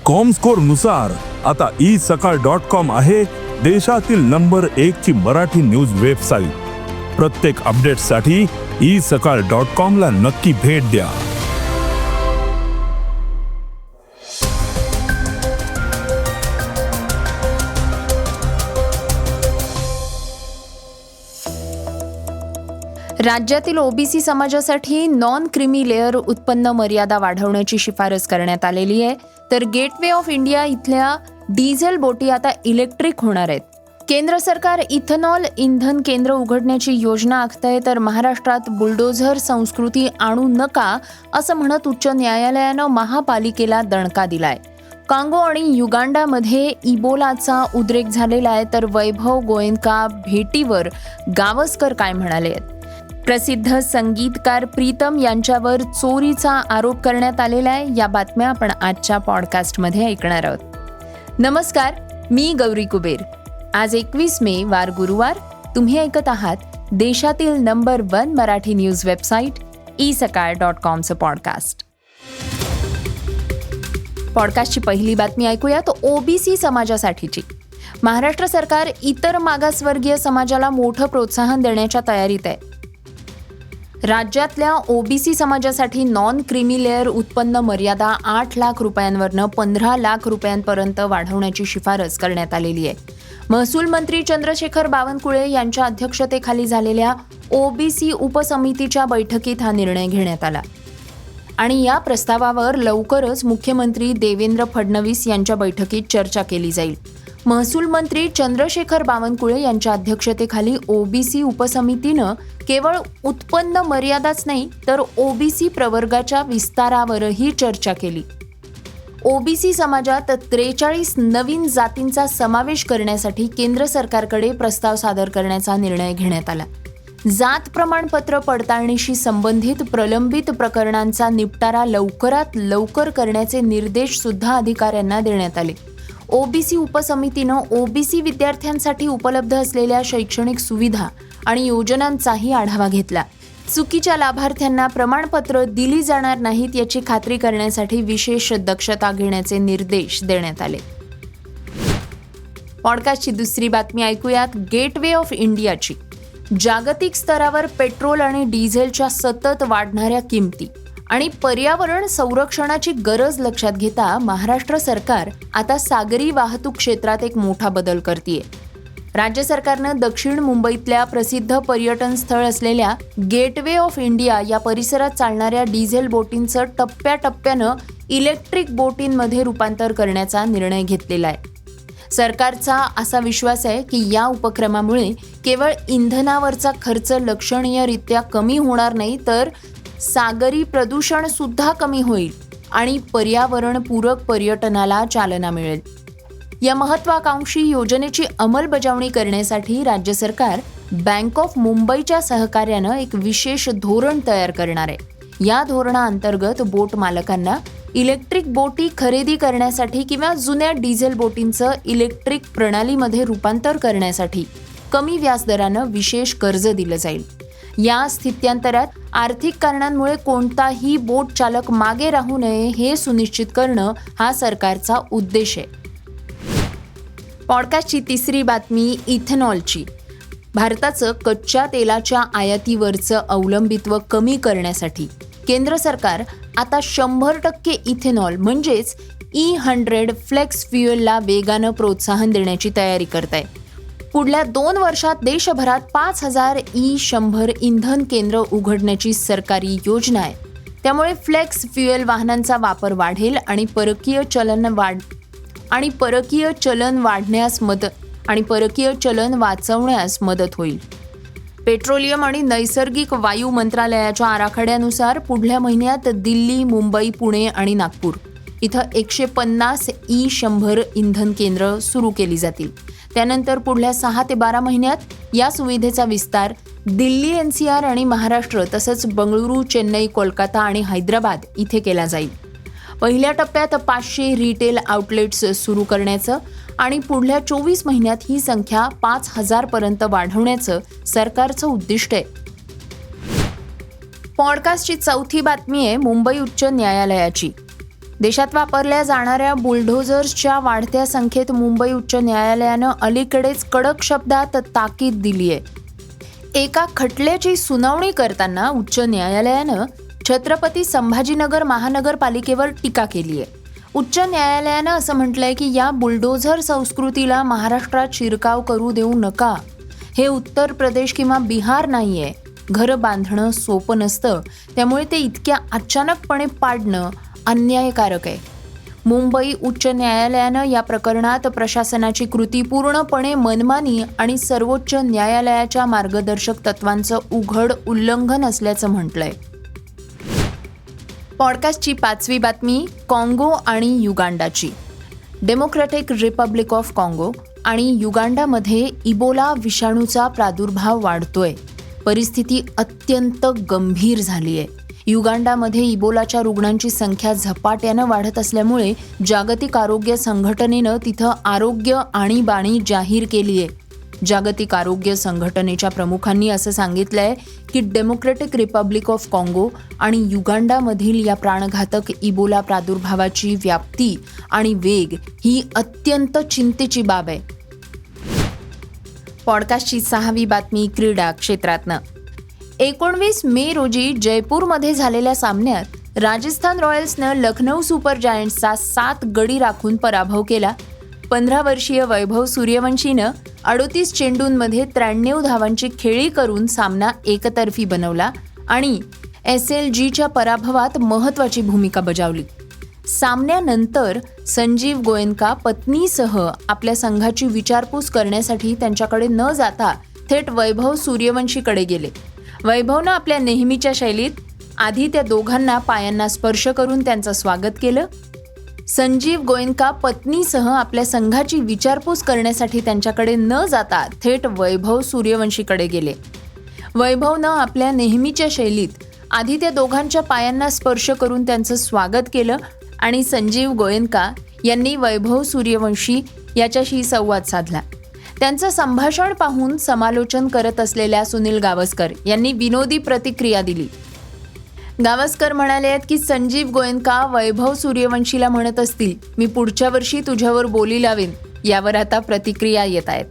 Comscore नुसार आता isakal.com आहे देशातील नंबर 1 ची मराठी न्यूज वेबसाईट. प्रत्येक अपडेटसाठी isakal.com ला नक्की भेट द्या. राज्यातील ओबीसी समाजासाठी नॉन क्रिमी लेअर उत्पन्न मर्यादा वाढवण्याची शिफारस करण्यात आलेली आहे. तर गेटवे ऑफ इंडिया इथल्या डिझेल बोटी आता इलेक्ट्रिक होणार आहेत. केंद्र सरकार इथेनॉल इंधन केंद्र उघडण्याची योजना आखतंय, तर महाराष्ट्रात बुलडोझर संस्कृती आणू नका असं म्हणत उच्च न्यायालयानं महापालिकेला दणका दिलाय. कांगो आणि युगांडामध्ये इबोलाचा उद्रेक झालेला आहे, तर वैभव गोयंका भेटीवर गावस्कर काय म्हणाले आहेत. प्रसिद्ध संगीतकार प्रीतम यांच्यावर चोरीचा आरोप करण्यात आलेला आहे. या बातम्या आपण आजच्या पॉडकास्टमध्ये ऐकणार आहोत. नमस्कार, मी गौरी कुबेर. आज 21 मे वार गुरुवार. तुम्ही ऐकत आहात देशातील नंबर 1 मराठी न्यूज वेबसाईट isakal.comचं पॉडकास्ट. पॉडकास्टची पहिली बातमी ऐकूया तो ओबीसी समाजासाठीची. महाराष्ट्र सरकार इतर मागासवर्गीय समाजाला मोठं प्रोत्साहन देण्याच्या तयारीत आहे. राज्यातल्या ओबीसी समाजासाठी नॉन क्रिमी लेअर उत्पन्न मर्यादा 8 लाख रुपयांवरनं 15 लाख रुपयांपर्यंत वाढवण्याची शिफारस करण्यात आलेली आहे. महसूल मंत्री चंद्रशेखर बावनकुळे यांच्या अध्यक्षतेखाली झालेल्या ओबीसी उपसमितीच्या बैठकीत हा निर्णय घेण्यात आला आणि या प्रस्तावावर लवकरच मुख्यमंत्री देवेंद्र फडणवीस यांच्या बैठकीत चर्चा केली जाईल. महसूल मंत्री चंद्रशेखर बावनकुळे यांच्या अध्यक्षतेखाली ओबीसी उपसमितीनं केवळ उत्पन्न मर्यादाच नाही तर ओबीसी प्रवर्गाच्या विस्तारावरही चर्चा केली. ओबीसी समाजात 43 नवीन जातींचा समावेश करण्यासाठी केंद्र सरकारकडे प्रस्ताव सादर करण्याचा निर्णय घेण्यात आला. जात प्रमाणपत्र पडताळणीशी संबंधित प्रलंबित प्रकरणांचा निपटारा लवकरात लवकर करण्याचे निर्देश सुद्धा अधिकाऱ्यांना देण्यात आले. ओबीसी उपसमितीनं ओबीसी विद्यार्थ्यांसाठी उपलब्ध असलेल्या शैक्षणिक सुविधा आणि योजनांचाही आढावा घेतला. चुकीच्या लाभार्थ्यांना प्रमाणपत्र दिली जाणार नाहीत याची खात्री करण्यासाठी विशेष दक्षता घेण्याचे निर्देश देण्यात आले. पॉडकास्टची दुसरी बातमी ऐकूयात गेटवे ऑफ इंडियाची. जागतिक स्तरावर पेट्रोल आणि डिझेलच्या सतत वाढणाऱ्या किमती आणि पर्यावरण संरक्षणाची गरज लक्षात घेता महाराष्ट्र सरकार आता सागरी वाहतूक क्षेत्रात एक मोठा बदल करतेय. राज्य सरकारनं दक्षिण मुंबईतल्या प्रसिद्ध पर्यटन स्थळ असलेल्या गेटवे ऑफ इंडिया या परिसरात चालणाऱ्या डिझेल बोटींचं टप्प्याटप्प्यानं इलेक्ट्रिक बोटींमध्ये रूपांतर करण्याचा निर्णय घेतलेला आहे. सरकारचा असा विश्वास आहे की या उपक्रमामुळे केवळ इंधनावरचा खर्च लक्षणीयरित्या कमी होणार नाही, तर सागरी प्रदूषण सुद्धा कमी होईल आणि पर्यावरणपूरक पर्यटनाला चालना मिळेल. या महत्त्वाकांक्षी योजनेची अंमलबजावणी करण्यासाठी राज्य सरकार बँक ऑफ मुंबईच्या सहकार्यानं एक विशेष धोरण तयार करणार आहे. या धोरणाअंतर्गत बोट मालकांना इलेक्ट्रिक बोटी खरेदी करण्यासाठी किंवा जुन्या डिझेल बोटींचं इलेक्ट्रिक प्रणालीमध्ये रूपांतर करण्यासाठी कमी व्याजदरानं विशेष कर्ज दिलं जाईल. या स्थित्यांतरात आर्थिक कारणांमुळे कोणताही बोट चालक मागे राहू नये हे सुनिश्चित करणं हा सरकारचा उद्देश आहे. पॉडकास्टची तिसरी बातमी इथेनॉलची. भारताचं कच्च्या तेलाच्या आयातीवरचं अवलंबित्व कमी करण्यासाठी केंद्र सरकार आता 100% इथेनॉल म्हणजेच E100 फ्लेक्स फ्युएलला वेगानं प्रोत्साहन देण्याची तयारी करत आहे. पुढल्या 2 वर्षात देशभरात 5000 E100 इंधन केंद्र उघडण्याची सरकारी योजना आहे. त्यामुळे फ्लेक्स फ्युएल वाहनांचा वापर वाढेल आणि परकीय चलन वाचवण्यास मदत होईल. पेट्रोलियम आणि नैसर्गिक वायू मंत्रालयाच्या आराखड्यानुसार पुढल्या महिन्यात दिल्ली, मुंबई, पुणे आणि नागपूर इथं 150 E100 इंधन केंद्र सुरू केली जातील. त्यानंतर पुढल्या 6 ते 12 महिन्यात या सुविधेचा विस्तार दिल्ली, NCR आणि महाराष्ट्र तसंच बंगळुरू, चेन्नई, कोलकाता आणि हैदराबाद इथे केला जाईल. पहिल्या टप्प्यात 500 रिटेल आउटलेट्स सुरू करण्याचं आणि पुढल्या 24 महिन्यात ही संख्या 5000 पर्यंत वाढवण्याचं सरकारचं उद्दिष्ट आहे. पॉडकास्टची चौथी बातमी आहे मुंबई उच्च न्यायालयाची. देशात वापरल्या जाणाऱ्या बुलडोझर्सच्या वाढत्या संख्येत मुंबई उच्च न्यायालयानं अलीकडेच कडक शब्दात ताकीद दिली आहे. एका खटल्याची सुनावणी करताना उच्च न्यायालयानं छत्रपती संभाजीनगर महानगरपालिकेवर टीका केली आहे. उच्च न्यायालयानं असं म्हटलंय की या बुलडोझर संस्कृतीला महाराष्ट्रात शिरकाव करू देऊ नका. हे उत्तर प्रदेश किंवा बिहार नाहीये. घरं बांधणं सोपं नसतं, त्यामुळे ते इतक्या अचानकपणे पाडणं अन्यायकारक आहे. मुंबई उच्च न्यायालयानं या प्रकरणात प्रशासनाची कृती पूर्णपणे मनमानी आणि सर्वोच्च न्यायालयाच्या मार्गदर्शक तत्वांचं उघड उल्लंघन असल्याचं म्हटलंय. पॉडकास्टची 5वी बातमी काँगो आणि युगांडाची. डेमोक्रॅटिक रिपब्लिक ऑफ काँगो आणि युगांडामध्ये इबोला विषाणूचा प्रादुर्भाव वाढतोय. परिस्थिती अत्यंत गंभीर झाली आहे. युगांडामध्ये इबोलाच्या रुग्णांची संख्या झपाट्यानं वाढत असल्यामुळे जागतिक आरोग्य संघटनेनं तिथं आरोग्य आणीबाणी जाहीर केली आहे. जागतिक आरोग्य संघटनेच्या प्रमुखांनी असं सांगितलंय की डेमोक्रॅटिक रिपब्लिक ऑफ काँगो आणि युगांडामधील या प्राणघातक इबोला प्रादुर्भावाची व्याप्ती आणि वेग ही अत्यंत चिंतेची बाब आहे. पॉडकास्टची 6वी बातमी क्रीडा क्षेत्रातनं. 19 मे रोजी जयपूरमध्ये झालेल्या सामन्यात राजस्थान रॉयल्सनं लखनौ सुपर जायंट्सचा 7 गडी राखून पराभव केला. 15 वर्षीय वैभव सूर्यवंशीनं 38 चेंडूंमध्ये 93 धावांची खेळी करून सामना एकतर्फी बनवला आणि SLGच्या पराभवात महत्त्वाची भूमिका बजावली. सामन्यानंतर संजीव गोयंका पत्नीसह आपल्या संघाची विचारपूस करण्यासाठी त्यांच्याकडे न जाता थेट वैभव सूर्यवंशीकडे गेले. वैभवनं आपल्या नेहमीच्या शैलीत आधी त्या दोघांना पायांना स्पर्श करून त्यांचं स्वागत केलं. संजीव गोयंका पत्नीसह आपल्या संघाची विचारपूस करण्यासाठी त्यांच्याकडे न जाता थेट वैभव सूर्यवंशीकडे गेले. वैभवनं आपल्या नेहमीच्या शैलीत आधी त्या दोघांच्या पायांना स्पर्श करून त्यांचं स्वागत केलं आणि संजीव गोयंका यांनी वैभव सूर्यवंशी याच्याशी संवाद साधला. त्यांचं संभाषण पाहून समालोचन करत असलेल्या सुनील गावस्कर यांनी विनोदी प्रतिक्रिया दिली. गावस्कर म्हणाले आहेत की संजीव गोयंका वैभव सूर्यवंशीला म्हणत असतील, मी पुढच्या वर्षी तुझ्यावर बोली लावेन. यावर आता प्रतिक्रिया येत आहेत.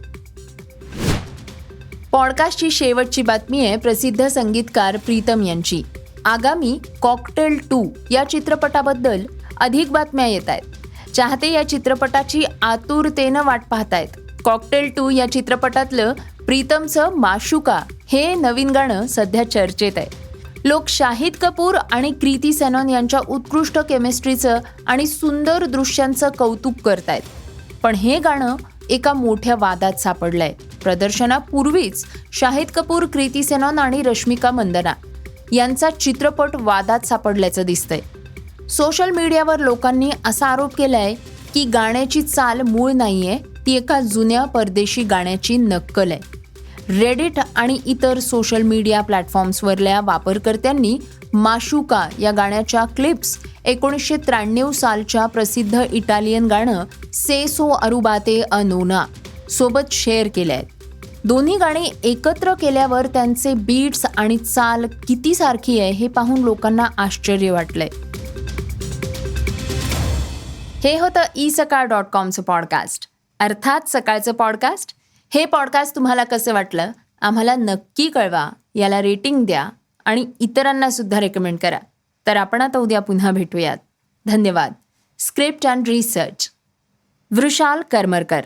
पॉडकास्टची शेवटची बातमी आहे प्रसिद्ध संगीतकार प्रीतम यांची. आगामी कॉकटेल 2 या चित्रपटाबद्दल अधिक बातम्या येत आहेत. चाहते या चित्रपटाची आतुरतेनं वाट पाहतायत. कॉकटेल 2 या चित्रपटातलं प्रीतमचं माशुका हे नवीन गाणं सध्या चर्चेत आहे. लोक शाहिद कपूर आणि कृती सेनन यांच्या उत्कृष्ट केमिस्ट्रीचं आणि सुंदर दृश्यांचं कौतुक करतायत. पण हे गाणं एका मोठ्या वादात सापडलंय. प्रदर्शनापूर्वीच शाहिद कपूर, कृती सेनन आणि रश्मिका मंदना यांचा चित्रपट वादात सापडल्याचं दिसतंय. सोशल मीडियावर लोकांनी असा आरोप केलाय की गाण्याची चाल मूळ नाहीये, ती एका जुन्या परदेशी गाण्याची नक्कल आहे. रेडिट आणि इतर सोशल मीडिया प्लॅटफॉर्म्सवरल्या वापरकर्त्यांनी माशुका या गाण्याच्या क्लिप्स 1993 सालच्या प्रसिद्ध इटालियन गाणं सेसो अरुबाते अ नोना सोबत शेअर केले आहेत. दोन्ही गाणी एकत्र केल्यावर त्यांचे बीट्स आणि चाल किती सारखी आहे हे पाहून लोकांना आश्चर्य वाटलंय. हे होतं isakal.comचं पॉडकास्ट, अर्थात सकाळचं पॉडकास्ट. हे पॉडकास्ट तुम्हाला कसं वाटलं आम्हाला नक्की कळवा. याला रेटिंग द्या आणि इतरांना सुद्धा रेकमेंड करा. तर आपण आता उद्या पुन्हा भेटूयात. धन्यवाद. Script and research Vrushal Karmarkar.